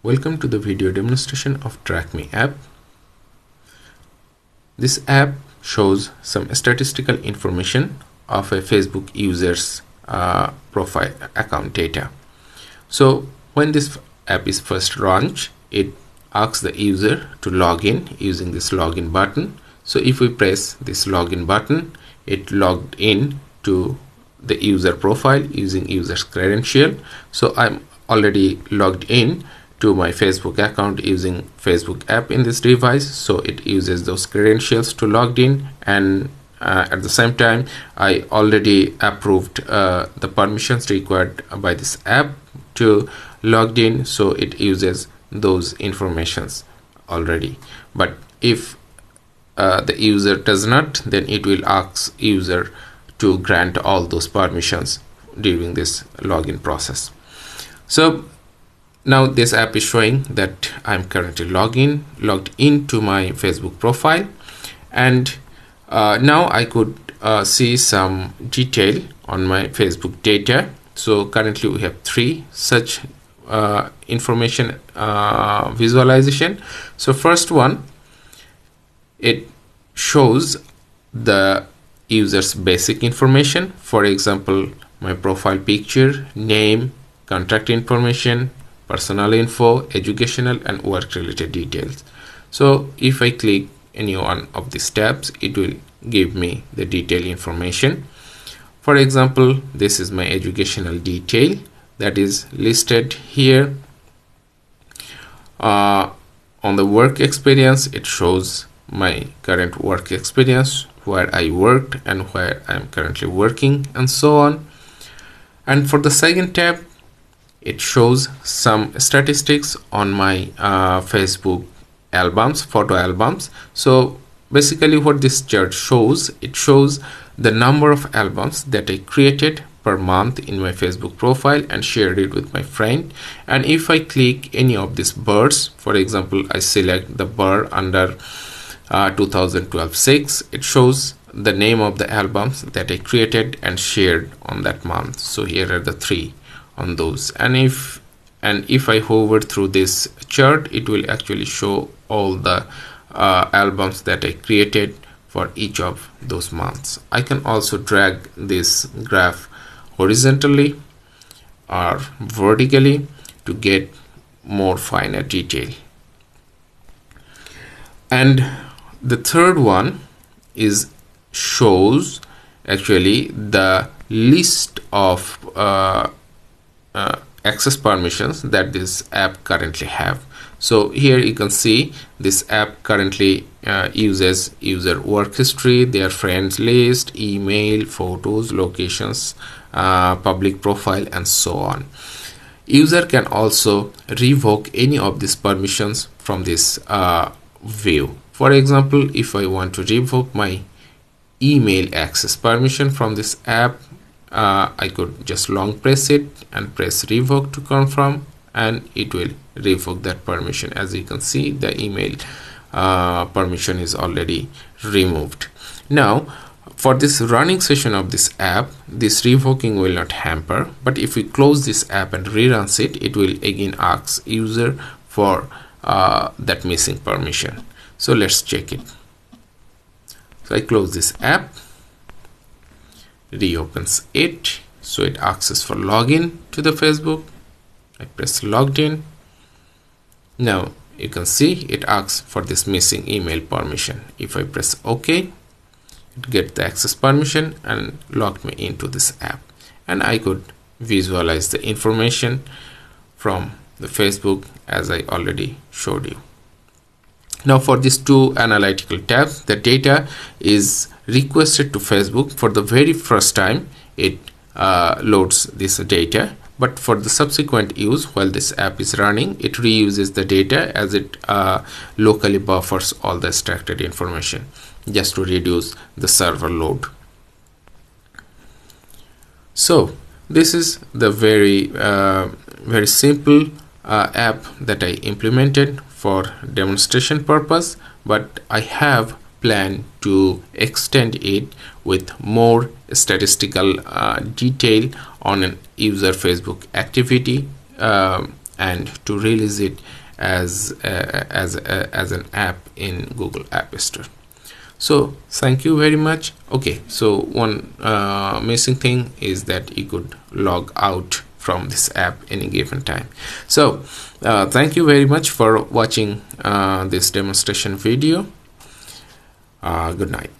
Welcome to the video demonstration of Trackme app. This app shows some statistical information of a Facebook user's profile account data. So when this app is first launched, it asks the user to log in using this login button. So if we press this login button, it logged in to the user profile using user's credential. So I'm already logged in to my Facebook account using Facebook app in this device, so it uses those credentials to log in, and at the same time I already approved the permissions required by this app to log in, so it uses those informations already. But if the user does not, then it will ask user to grant all those permissions during this login process. So now this app is showing that I'm currently logged into my Facebook profile, and now I could see some detail on my Facebook data. So currently we have three such information visualization. So first one, it shows the user's basic information, for example my profile picture, name, contact information, personal info, educational and work related details. So if I click any one of these tabs, it will give me the detailed information. For example, this is my educational detail that is listed here. On the work experience, it shows my current work experience, where I worked and where I'm currently working, and so on. And for the second tab, it shows some statistics on my Facebook albums, photo albums. So basically what this chart shows, it shows the number of albums that I created per month in my Facebook profile and shared it with my friend. And if I click any of these bars, for example I select the bar under 2012-6, it shows the name of the albums that I created and shared on that month. So here are the three on those, and if I hover through this chart, it will actually show all the albums that I created for each of those months. I can also drag this graph horizontally or vertically to get more finer detail. And the third one is shows actually the list of access permissions that this app currently have. So here you can see this app currently uses user work history, their friends list, email, photos, locations, public profile, and so on. User can also revoke any of these permissions from this view. For example, if I want to revoke my email access permission from this app, I could just long press it and press revoke to confirm, and it will revoke that permission. As you can see, the email permission is already removed. Now for this running session of this app, this revoking will not hamper, but if we close this app and reruns it, it will again ask user for that missing permission. So let's check it. So I close this app, reopens it, so it asks for login to the Facebook. I press logged in. Now you can see it asks for this missing email permission. If I press OK, it gets the access permission and logged me into this app, and I could visualize the information from the Facebook as I already showed you. Now for these two analytical tabs, the data is requested to Facebook for the very first time. It loads this data, but for the subsequent use while this app is running, it reuses the data as it locally buffers all the extracted information just to reduce the server load. So this is the very simple app that I implemented for demonstration purpose, but I have planned to extend it with more statistical detail on an user Facebook activity and to release it as an app in Google App Store. So thank you very much. Okay, so one missing thing is that you could log out from this app any given time. So thank you very much for watching this demonstration video. Good night.